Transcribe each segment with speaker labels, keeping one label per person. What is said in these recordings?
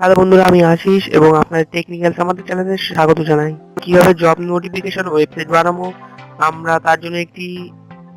Speaker 1: Hello বন্ধুরা, আমি আশিস এবং আপনার টেকনিক্যাল আমাদের চ্যানেলে স্বাগত জানাই। কিভাবে জব নোটিফিকেশন ওয়েবসাইট বানাবো, আমরা তার জন্য একটি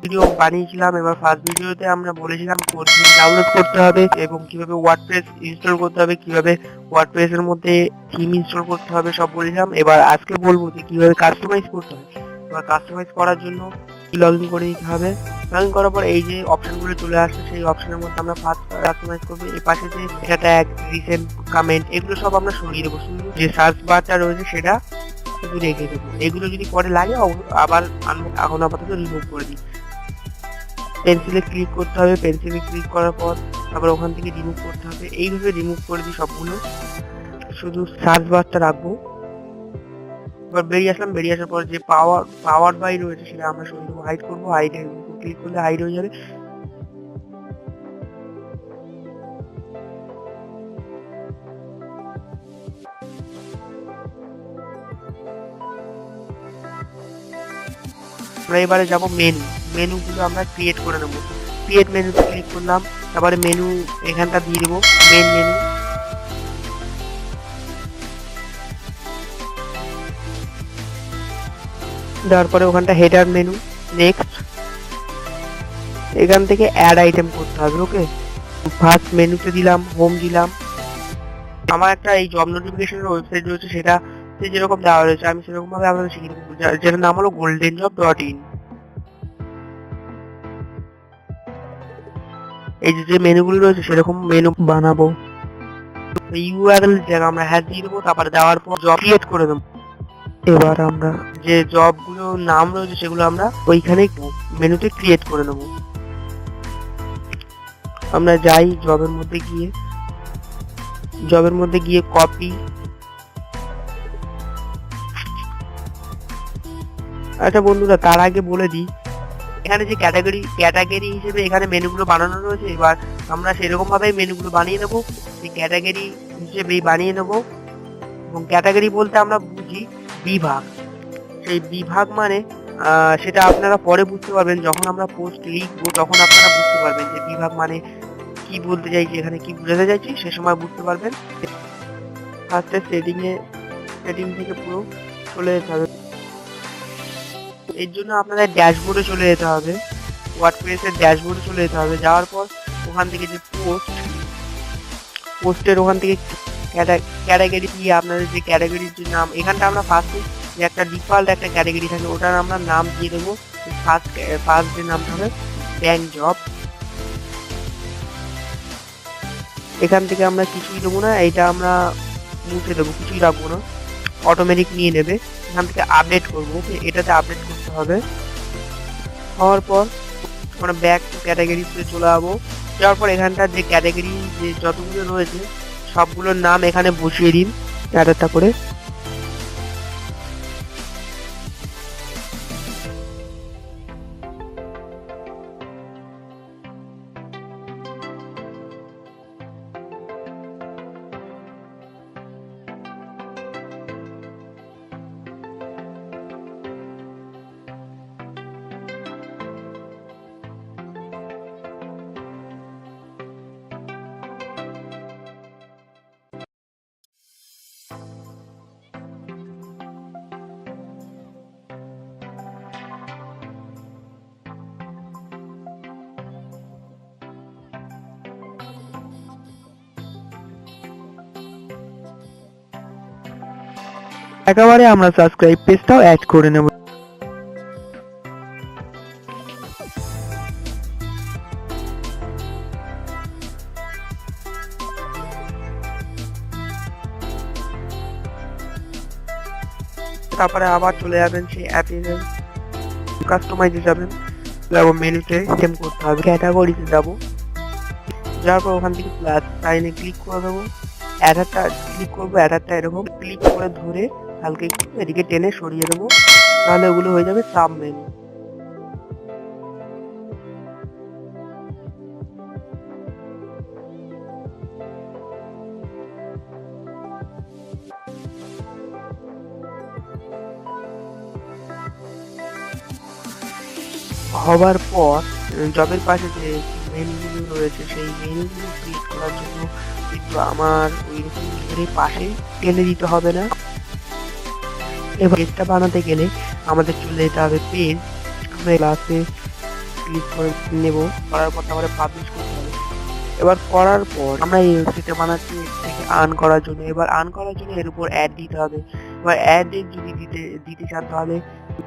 Speaker 1: ভিডিও বানিয়েছিলাম। এবার ফার্স্ট ভিডিওতে আমরা বলেছিলাম কোড ডাউনলোড করতে হবে এবং কিভাবে ওয়ার্ডপ্রেস ইনস্টল করতে হবে, কিভাবে ওয়ার্ডপ্রেস এর মধ্যে থিম ইনস্টল করতে হবে, সব বলেছিলাম। এবার আজকে বলবো যে কিভাবে কাস্টমাইজ করতে হবে। এবার কাস্টমাইজ করার জন্য লগ ইন করে নিতে হবে। লগ ইন করার পর এই যে অপশনগুলো চলে আসছে, সেই অপশনের মধ্যে আমরা ফার্স্ট কাস্টমাইজ করবো। এই পাশে যে এটা ট্যাগ, রিসেন্ট কমেন্ট, এগুলো সব আমরা সরিয়ে দেবো। শুধু যে সার্চ বারটা রয়েছে সেটা শুধু রেখে দেবো। এগুলো যদি পরে লাগে আবার আনবো, এখন আপাতত রিমুভ করে দিই। পেন্সিলে ক্লিক করতে হবে, পেন্সিলে ক্লিক করার পর আবার ওখান থেকে রিমুভ করতে হবে। এইভাবে রিমুভ করে দিই সবগুলো, শুধু সার্চ বারটা রাখবো। এবার বেরিয়ে আসলাম, বেরিয়ে আসার পর যে পাওয়ার বাই রয়েছে সেটা আমরা শুধু হাইড করবো। হাইডে ক্লিক করলে হাইড হয়ে যাবে। আমরা এবারে যাবো মেনুগুলো আমরা ক্রিয়েট করে নেবো। ক্রিয়েট মেনুতে ক্লিক করলাম, তারপরে মেনু এখানটা দিয়ে দেবো, মেন মেনু। দেওয়ার পরে ওখানটা হেডার মেনু, নেক্সট। এখান থেকে অ্যাড আইটেম করতে হবে। ওকে, ফার্স্ট মেনুতে দিলাম, হোম দিলাম। আমার একটা এই জব নোটিফিকেশনের ওয়েবসাইট রয়েছে, সেটা যেরকম দেওয়া রয়েছে আমি সেরকম ভাবে আপনাদের শিখিয়ে দেবো, যেটার নাম হলো goldenjob.in। এই যে মেনুগুলো রয়েছে সেরকম মেনু বানাবো। ইউআরএল জায়গা আমরা হ্যাশ দিয়ে দেবো, তারপরে দেওয়ার পর জব ক্রিয়েট করে দেবো। এবার আমরা যে জবগুলো নাম রয়েছে সেগুলো আমরা ওইখানে মেনুতে ক্রিয়েট করে নেব। আমরা যাই জবের মধ্যে গিয়ে কপি। আচ্ছা বন্ধুরা, তার আগে বলে দিই, এখানে যে ক্যাটাগরি হিসেবে এখানে মেনুগুলো বানানো রয়েছে, এবার আমরা সেরকম ভাবে মেনুগুলো বানিয়ে নেবো। সেই ক্যাটাগরি হিসেবেই বানিয়ে নেবো। এবং ক্যাটাগরি বলতে আমরা বুঝি বিভাগ। সেই বিভাগ মানে সেটা আপনারা পরে বুঝতে পারবেন, যখন আমরা পোস্ট লিখবো তখন আপনারা বুঝতে পারবেন যে বিভাগ মানে কি বলতে চাইছি, এখানে কি বোঝাতে চাইছি, সে সময় বুঝতে পারবেন। ফার্স্টে সেটিং থেকে পুরো চলে যেতে হবে। এর জন্য আপনাদের ড্যাশবোর্ডে চলে যেতে হবে, ওয়ার্ডপ্রেসের ড্যাশবোর্ডে চলে যেতে হবে। যাওয়ার পর ওখান থেকে যে পোস্টের ওখান থেকে ক্যাটাগরি দিয়ে আপনাদের যে ক্যাটাগরির যে নাম, এখানটা আমরা ফার্স্টে যে একটা ডিফল্ট একটা ক্যাটাগরি থাকে ওটার আমরা নাম দিয়ে দেবো। ফার্স্ট যে নামটা হবে ব্যাংক জব। এখান থেকে আমরা কিছুই দেবো না, এইটা আমরা মুছে দেবো, কিছুই রাখবো না, অটোমেটিক নিয়ে নেবে। এখান থেকে আপডেট করবো, এটাতে আপডেট করতে হবে। হওয়ার পর আমরা ব্যাক টু ক্যাটাগরিতে চলে যাবো। যাওয়ার পর এখানটার যে ক্যাটাগরি যে যতগুলো রয়েছে সবগুলোর নাম এখানে বসিয়ে দিন একটা করে। একেবারে আমরা সাবস্ক্রাইব পেজটাও অ্যাড করে নেব। তারপরে আবার চলে যাবেন সেই অ্যাপের কাস্টমাইজ যাবেন, যাবো মেনুতে সেম করতে হবে, ক্যাটাগরিতে যাবো। যাওয়ার পর ওখান থেকে প্লাস সাইনে ক্লিক করে দেবো, অ্যাডারটা ক্লিক করবো। অ্যাডারটা এরকম ক্লিক করে ধরে হালকা একটু এদিকে টেনে সরিয়ে দেবো, তাহলে ওগুলো হয়ে যাবে সাব মেনু। হবার পর জবের পাশে যে মেনুগুলো রয়েছে সেই মেনুগুলো ক্রিয়েট করার জন্য কিন্তু আমার ওইরকম ধরে পাশে টেনে দিতে হবে না। এবার পেজটা বানাতে গেলে আমাদের চলে যেতে হবে পেজ। আমরা ক্লাসে ক্লিক করে নেব, করার পর তারপরে পাবলিশ করতে হবে। এবার করার পর আমরা এই ওয়েবসাইটে বানাচ্ছি থেকে আর্ন করার জন্য। এবার আর্ন করার জন্য এর উপর অ্যাড দিতে হবে। এবার অ্যাড যদি দিতে চান তাহলে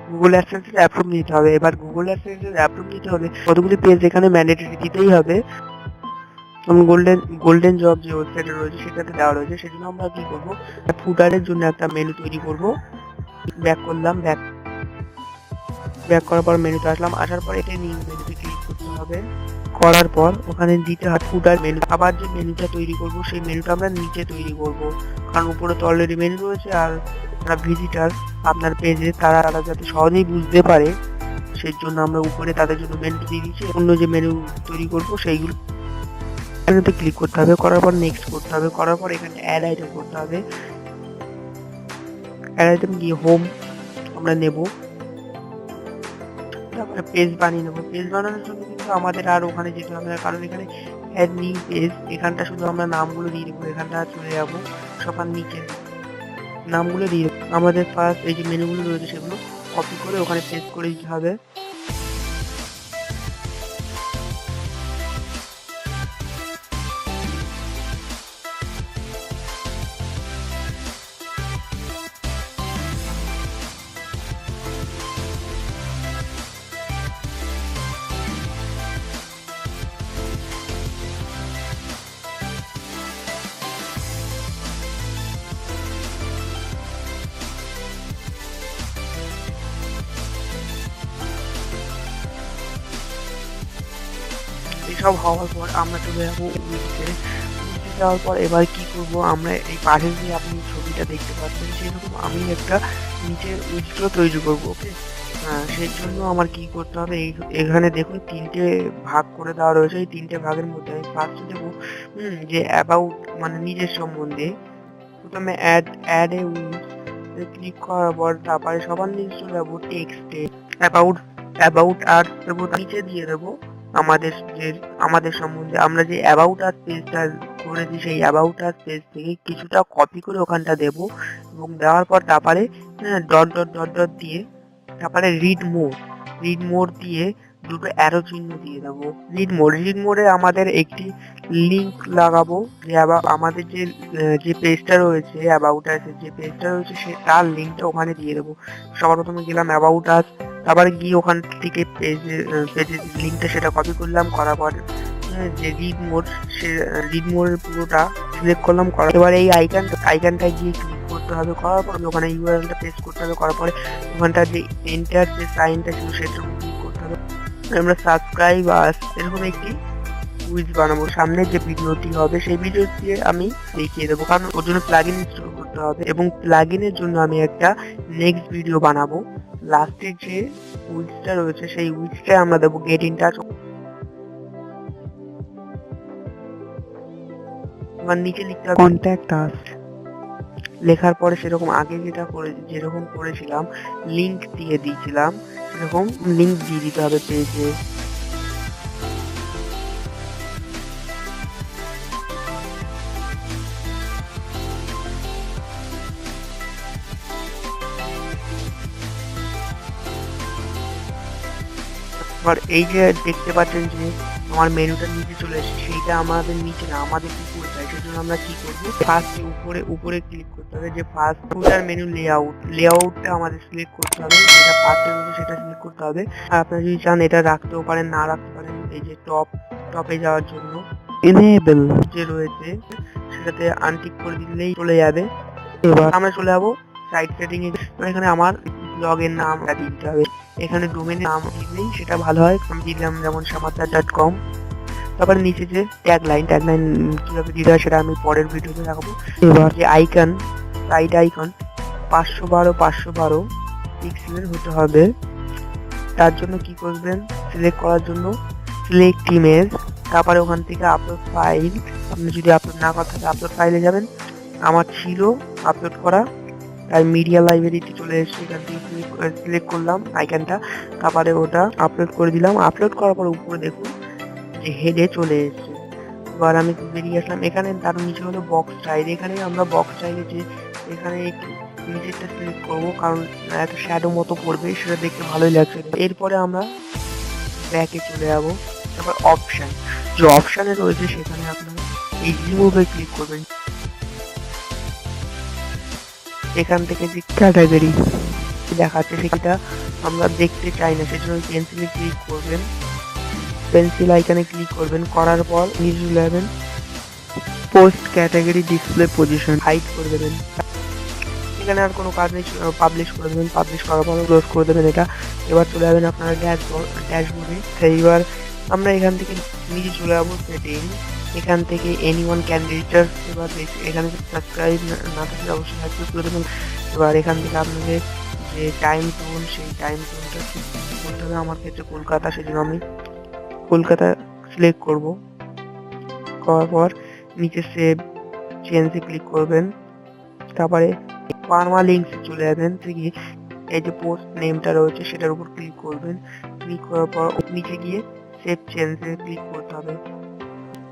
Speaker 1: গুগল অ্যাডসেন্সের অ্যাপ্রুভ নিতে হবে। এবার গুগল অ্যাডসেন্সের অ্যাপ্রুভ নিতে হলে কতগুলি পেজ এখানে ম্যান্ডেটরি দিতেই হবে। গোল্ডেন জব যে ওয়েবসাইটে রয়েছে সেটাতে দেওয়া রয়েছে। সেজন্য আমরা কি করব, ফুটারের জন্য একটা মেনু তৈরি করব। ব্যাক করলাম, ব্যাক করার পর মেনুতে আসলাম, আসার পর এটা নিউ মেনুতে ক্লিক করতে হবে। করার পর ওখানে দিতে হবে ফুটার মেনু। আবার যে মেনুটা তৈরি করব সেই মেনুটা আমরা নিচে তৈরি করব, কারণ উপরে তো অলরেডি মেনু রয়েছে। আর যারা ভিজিটার আপনার পেজে তারা যাতে সহজেই বুঝতে পারে সেই জন্য আমরা উপরে তাদের জন্য মেনু দিয়ে দিচ্ছি। অন্য যে মেনু তৈরি করব সেইগুলো মেনুতে ক্লিক করতে হবে। করার পর নেক্সট করতে হবে। করার পর এখানে অ্যাড আইটেম করতে হবে। অ্যাড আইটেম গিয়ে হোম আমরা নেব, তারপরে পেজ বানিয়ে নেবো। পেজ বানানোর জন্য কিন্তু আমাদের আর ওখানে যেতে হবে না, কারণ এখানে অ্যাড নিউ পেজ, এখানটা শুধু আমরা নামগুলো দিয়ে দেবো। এখানটা চলে যাবো সবার নিচে, নামগুলো দিয়ে দেবো। আমাদের ফার্স্ট এই যে মেনুগুলো রয়েছে সেগুলো কপি করে ওখানে পেস্ট করে দিতে হবে। এসব হওয়ার পর আমরা চলে যাবো উইথে। যাওয়ার পর এবার কি করব, আমরা এই পাশে যে আপনি ছবিটা দেখতে পাচ্ছেন সেরকম আমি একটা নিচে উইথড্র তৈরি করব। ওকে, সেই জন্য আমার কি করতে হবে, এখানে দেখুন তিনটে ভাগ করে দেওয়া রয়েছে। এই তিনটে ভাগের মধ্যে আমি ফার্স্টে দেবো যে অ্যাবাউট মানে নিজের সম্বন্ধে। প্রথমে অ্যাড এ উইথ ক্লিক করার পর তারপরে সবার নিচে চলে যাবো টেক্সটে অ্যাবাউট আর দেবো, নিচে দিয়ে দেবো আমাদের সম্বন্ধে। আমরা যে অ্যাবাউট আস পেজটা করেছি সেই অ্যাবাউট আস পেজ থেকে কিছুটা কপি করে ওখানটা দেব, এবং দেওয়ার পর তারপরে ডট ডট ডট ডট দিয়ে তারপরে রিড মোর দিয়ে দুটো অ্যারো চিহ্ন দিয়ে দেবো। রিড মোরে আমাদের একটি লিংক লাগাবো, যে আমাদের যে পেজটা রয়েছে অ্যাবাউট আস যে পেজটা রয়েছে সে তার লিঙ্কটা ওখানে দিয়ে দেবো। সবার প্রথমে গেলাম অ্যাবাউট আস, তারপরে গিয়ে ওখান থেকে পেজের লিঙ্কটা সেটা কপি করলাম। করার পর যে রিড মোরের পুরোটা সিলেক্ট করলাম। এবার এই আইকনটায় গিয়ে ক্লিক করতে হবে। করার পর ওখানে ইউআরএলটা পেস্ট করতে হবে। করার পরে ওখানটা যে এন্টার যে সাইনটা ছিল সেটার উপর ক্লিক করতে হবে। আমরা সাবস্ক্রাইব আস এরকম একটি কুইজ বানাবো। সামনে যে ভিডিওটি হবে সেই ভিডিও দিয়ে আমি দেখিয়ে দেবো, কারণ ওর জন্য প্লাগইন ইনস্টল করতে হবে, এবং প্লাগইনের জন্য আমি একটা নেক্সট ভিডিও বানাবো। লাস্টের যে উইথটা রয়েছে সেই উইথটা আমরা দেবো গেট ইন টাচ। এবার নিচে লিখতে হবে কন্ট্যাক্ট আস। লেখার পরে সেরকম আগে যেরকম করেছিলাম লিংক দিয়ে দিয়েছিলাম সেরকম লিংক দিয়ে দিতে হবে পেজে। এবার এই যে দেখতে পাচ্ছেন যে আমার মেনুটা নিচে চলে এসেছে, সেইটা আমাদের নিচে না, আমাদের উপরে চাই। সেজন্য আমরা কি করবো, ফার্স্ট উপরে ক্লিক করতে হবে। যে ফার্স্ট ফুটার মেনু লেআউটটা আমাদের সিলেক্ট করতে হবে, যেটা ফার্স্টে রয়েছে সেটা সিলেক্ট করতে হবে। আর আপনারা যদি চান এটা রাখতেও পারেন, না রাখতে পারেন। এই যে টপে যাওয়ার জন্য এনেবল যে রয়েছে সেটাতে আনটিক করে দিলেই চলে যাবে। এবার আমরা চলে যাবো সাইট সেটিং এ। এখানে আমার ব্লগের নামটা দিতে হবে। এখানে ডোমেনের নাম দিলেই সেটা ভালো হয়। আমি দিলাম যেমন samadar.com। তারপরে নিচে যে ট্যাগলাইন কিভাবে দিতে হয় সেটা আমি পরের ভিডিওতে দেখাবো। এবার যে সাইট আইকন 512 পিক্সেলের হতে হবে। তার জন্য কি করবেন, সিলেক্ট করার জন্য সিলেক্ট ইমেজ, তারপরে ওখান থেকে আপলোড ফাইল। আপনি যদি আপলোড না করা থাকে আপলোড ফাইলে যাবেন। আমার ছিল আপলোড করা, তাই মিডিয়া লাইব্রেরিতে চলে এসেছি। এখান থেকে সিলেক্ট করলাম আইকনটা, তারপরে ওটা আপলোড করে দিলাম। আপলোড করার পর উপরে দেখুন যে হেডে চলে এসেছে। এবার আমি বেরিয়ে আসলাম। এখানে তার নিচে হলো বক্স স্টাইল। এখানে আমরা বক্স স্টাইলে যে এখানে একটু নিচেরটা সিলেক্ট করবো, কারণ একটা শ্যাডো মতো পড়বে, সেটা দেখতে ভালোই লাগছে। এরপরে আমরা ব্যাকে চলে যাবো। তারপর অপশন, যে অপশানে রয়েছে সেখানে আপনারা এই রিমুভে ক্লিক করবেন। এখান থেকে যে ক্যাটাগরি দেখাচ্ছে সেটা আমরা দেখতে চাই না, সেজন্য পেন্সিলে ক্লিক করবেন। পেন্সিল আইকনে ক্লিক করবেন, করার পর নিচে চলে যাবেন, post category display position hide করে দেবেন। এখানে আর কোনো কাজ নেই, পাবলিশ করে দেবেন। পাবলিশ করার পর ক্লোজ করে দেবেন এটা। এবার চলে যাবেন আপনারা ড্যাশবোর্ডে। সেইবার আমরা এখান থেকে নিচে চলে যাবো সেটিং। এখান থেকে এনিওয়ান ক্যান রেজিস্টার। এবার এখানে সাবস্ক্রাইব না থাকলে অবশ্যই সাবস্ক্রাইব করে দেবেন। এবার এখান থেকে আপনাদের যে টাইম জোন, সেই টাইম জোনটা বলতে হবে। আমার ক্ষেত্রে কলকাতা, সেজন্য আমি কলকাতা সিলেক্ট করব। করার পর নিচে সেভ চেঞ্জে ক্লিক করবেন। তারপরে পারমালিঙ্কস চলে যাবেন। থেকে এই যে পোস্ট নেমটা রয়েছে সেটার উপর ক্লিক করবেন। ক্লিক করার পর নিচে গিয়ে সেভ চেঞ্জে ক্লিক করতে হবে।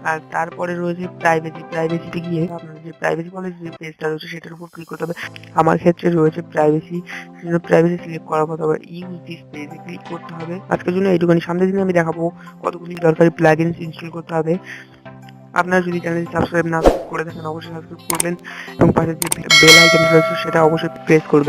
Speaker 1: আর তারপরে রয়েছে প্রাইভেসি। প্রাইভেসিতে গিয়ে আপনার যে প্রাইভেসি পলিসি যে পেজটা রয়েছে সেটার উপর ক্লিক করতে হবে। আমার ক্ষেত্রে রয়েছে প্রাইভেসি, সেজন্য প্রাইভেসি সিলেক্ট করার পর আবার ইউজ দিস পেজে ক্লিক করতে হবে। আজকের জন্য এইটুখানি। সামনের দিনে আমি দেখাবো কতগুলি দরকারি প্লাগইনস ইনস্টল করতে হবে। আপনারা যদি চ্যানেলটি সাবস্ক্রাইব না করে থাকেন অবশ্যই সাবস্ক্রাইব করবেন এবং পাশে যে বেল আইকন রয়েছে সেটা অবশ্যই প্রেস করবেন।